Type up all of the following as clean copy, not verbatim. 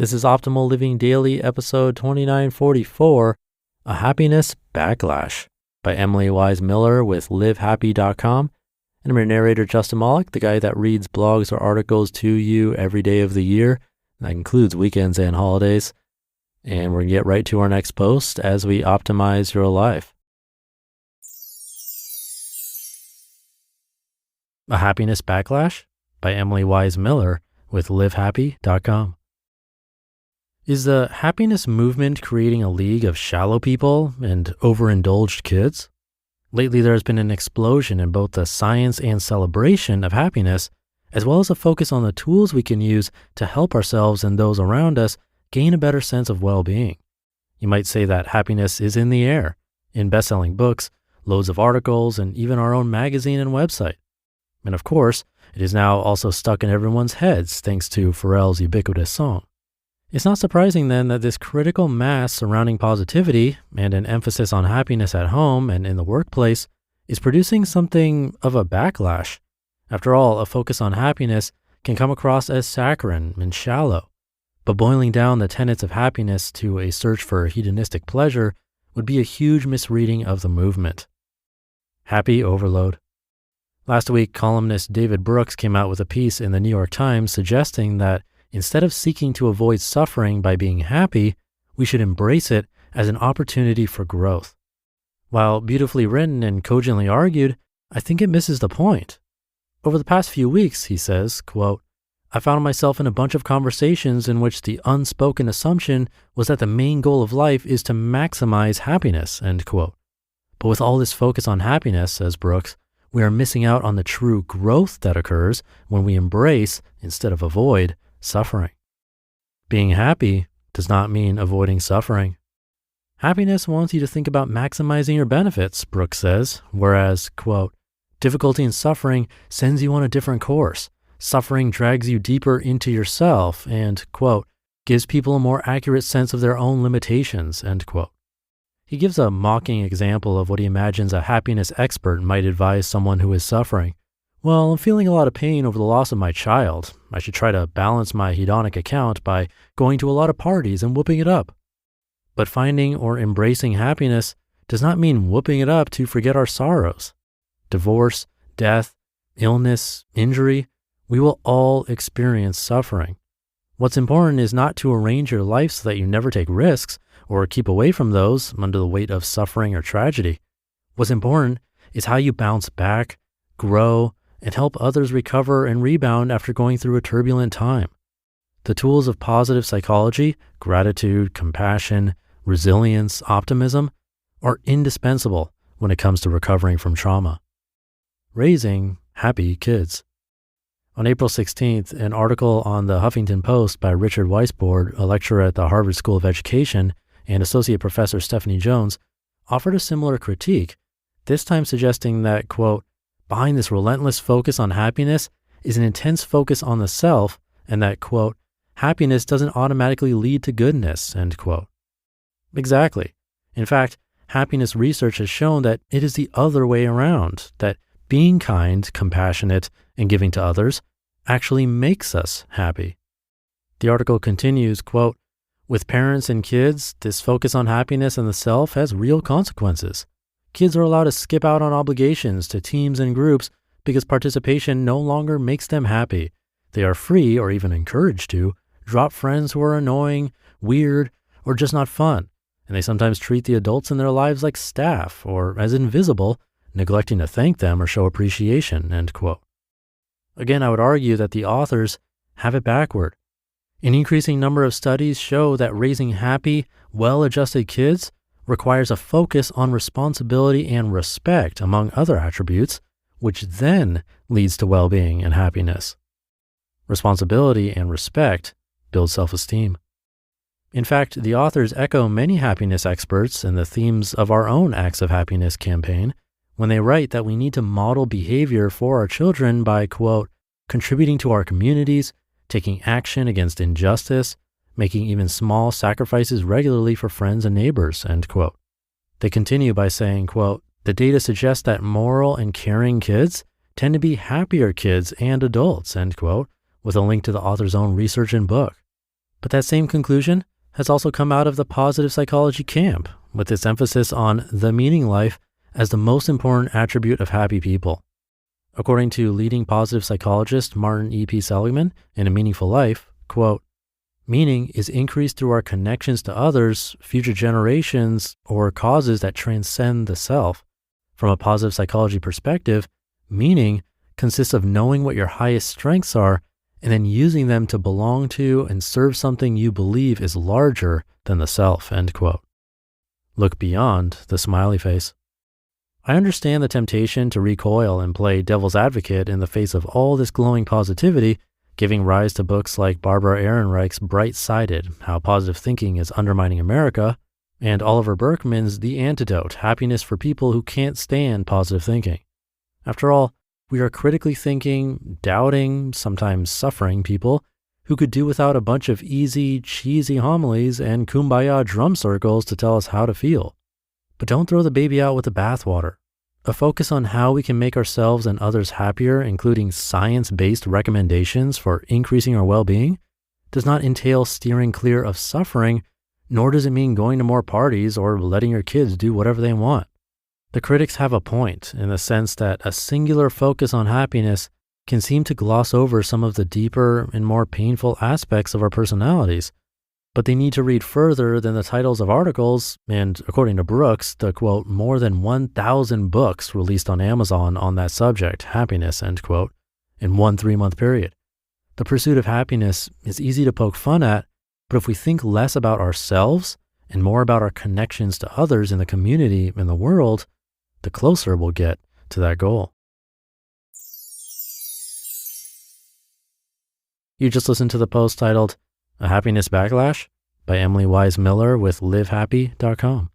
This is Optimal Living Daily, episode 2944, A Happiness Backlash by Emily Wise Miller with LiveHappy.com. And I'm your narrator, Justin Malik, the guy that reads blogs or articles to you every day of the year. That includes weekends and holidays. And we're going to get right to our next post as we optimize your life. A Happiness Backlash by Emily Wise Miller with LiveHappy.com. Is the happiness movement creating a league of shallow people and overindulged kids? Lately, there has been an explosion in both the science and celebration of happiness, as well as a focus on the tools we can use to help ourselves and those around us gain a better sense of well-being. You might say that happiness is in the air, in best-selling books, loads of articles, and even our own magazine and website. And of course, it is now also stuck in everyone's heads thanks to Pharrell's ubiquitous song. It's not surprising then that this critical mass surrounding positivity and an emphasis on happiness at home and in the workplace is producing something of a backlash. After all, a focus on happiness can come across as saccharine and shallow, but boiling down the tenets of happiness to a search for hedonistic pleasure would be a huge misreading of the movement. Happy overload. Last week, columnist David Brooks came out with a piece in the New York Times suggesting that instead of seeking to avoid suffering by being happy, we should embrace it as an opportunity for growth. While beautifully written and cogently argued, I think it misses the point. Over the past few weeks, he says, quote, I found myself in a bunch of conversations in which the unspoken assumption was that the main goal of life is to maximize happiness, end quote. But with all this focus on happiness, says Brooks, we are missing out on the true growth that occurs when we embrace, instead of avoid, suffering. Being happy does not mean avoiding suffering. Happiness wants you to think about maximizing your benefits, Brooks says, whereas, quote, difficulty and suffering sends you on a different course. Suffering drags you deeper into yourself and, quote, gives people a more accurate sense of their own limitations, end quote. He gives a mocking example of what he imagines a happiness expert might advise someone who is suffering. Well, I'm feeling a lot of pain over the loss of my child. I should try to balance my hedonic account by going to a lot of parties and whooping it up. But finding or embracing happiness does not mean whooping it up to forget our sorrows. Divorce, death, illness, injury, we will all experience suffering. What's important is not to arrange your life so that you never take risks or keep away from those under the weight of suffering or tragedy. What's important is how you bounce back, grow, and help others recover and rebound after going through a turbulent time. The tools of positive psychology, gratitude, compassion, resilience, optimism are indispensable when it comes to recovering from trauma. Raising happy kids. On April 16th, an article on the Huffington Post by Richard Weisbord, a lecturer at the Harvard School of Education, and Associate Professor Stephanie Jones, offered a similar critique, this time suggesting that, quote, behind this relentless focus on happiness is an intense focus on the self, and that, quote, happiness doesn't automatically lead to goodness, end quote. Exactly. In fact, happiness research has shown that it is the other way around, that being kind, compassionate, and giving to others actually makes us happy. The article continues, quote, with parents and kids, this focus on happiness and the self has real consequences. Kids are allowed to skip out on obligations to teams and groups because participation no longer makes them happy. They are free, or even encouraged to, drop friends who are annoying, weird, or just not fun. And they sometimes treat the adults in their lives like staff or as invisible, neglecting to thank them or show appreciation, end quote. Again, I would argue that the authors have it backward. An increasing number of studies show that raising happy, well-adjusted kids requires a focus on responsibility and respect, among other attributes, which then leads to well-being and happiness. Responsibility and respect build self-esteem. In fact, the authors echo many happiness experts in the themes of our own Acts of Happiness campaign when they write that we need to model behavior for our children by, quote, contributing to our communities, taking action against injustice, making even small sacrifices regularly for friends and neighbors, end quote. They continue by saying, quote, the data suggests that moral and caring kids tend to be happier kids and adults, end quote, with a link to the author's own research and book. But that same conclusion has also come out of the positive psychology camp, with its emphasis on the meaning life as the most important attribute of happy people. According to leading positive psychologist Martin E.P. Seligman in A Meaningful Life, quote, "Meaning is increased through our connections to others, future generations, or causes that transcend the self. From a positive psychology perspective, meaning consists of knowing what your highest strengths are and then using them to belong to and serve something you believe is larger than the self," end quote. Look beyond the smiley face. I understand the temptation to recoil and play devil's advocate in the face of all this glowing positivity, giving rise to books like Barbara Ehrenreich's Bright-Sided, How Positive Thinking is Undermining America, and Oliver Burkeman's The Antidote, Happiness for People Who Can't Stand Positive Thinking. After all, we are critically thinking, doubting, sometimes suffering people who could do without a bunch of easy, cheesy homilies and kumbaya drum circles to tell us how to feel. But don't throw the baby out with the bathwater. A focus on how we can make ourselves and others happier, including science-based recommendations for increasing our well-being, does not entail steering clear of suffering, nor does it mean going to more parties or letting your kids do whatever they want. The critics have a point in the sense that a singular focus on happiness can seem to gloss over some of the deeper and more painful aspects of our personalities. But they need to read further than the titles of articles, and according to Brooks, the quote, more than 1,000 books released on Amazon on that subject, happiness, end quote, in one 3-month period. The pursuit of happiness is easy to poke fun at, but if we think less about ourselves and more about our connections to others in the community and the world, the closer we'll get to that goal. You just listened to the post titled A Happiness Backlash by Emily Wise Miller with livehappy.com.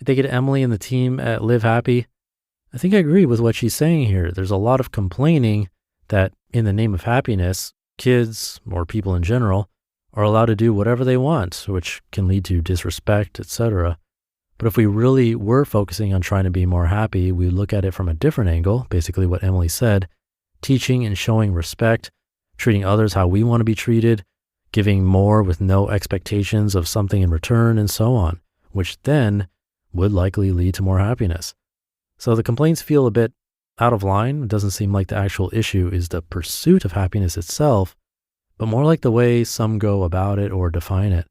Thank you to Emily and the team at Live Happy. I think I agree with what she's saying here. There's a lot of complaining that in the name of happiness, kids or people in general are allowed to do whatever they want, which can lead to disrespect, etc. But if we really were focusing on trying to be more happy, we look at it from a different angle, basically what Emily said, teaching and showing respect, treating others how we want to be treated, giving more with no expectations of something in return, and so on, which then would likely lead to more happiness. So the complaints feel a bit out of line. It doesn't seem like the actual issue is the pursuit of happiness itself, but more like the way some go about it or define it.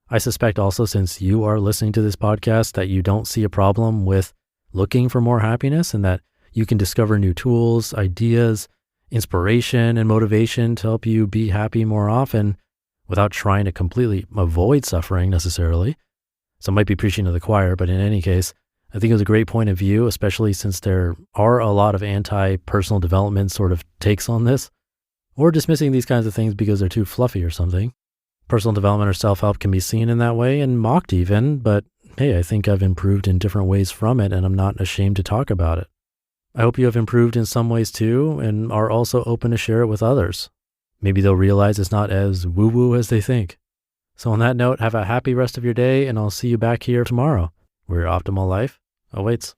I suspect also, since you are listening to this podcast, that you don't see a problem with looking for more happiness and that you can discover new tools, ideas, inspiration, and motivation to help you be happy more often without trying to completely avoid suffering necessarily. So I might be preaching to the choir, but in any case, I think it was a great point of view, especially since there are a lot of anti-personal development sort of takes on this, or dismissing these kinds of things because they're too fluffy or something. Personal development or self-help can be seen in that way and mocked even, but hey, I think I've improved in different ways from it, and I'm not ashamed to talk about it. I hope you have improved in some ways too, and are also open to share it with others. Maybe they'll realize it's not as woo-woo as they think. So on that note, have a happy rest of your day, and I'll see you back here tomorrow, where your optimal life awaits.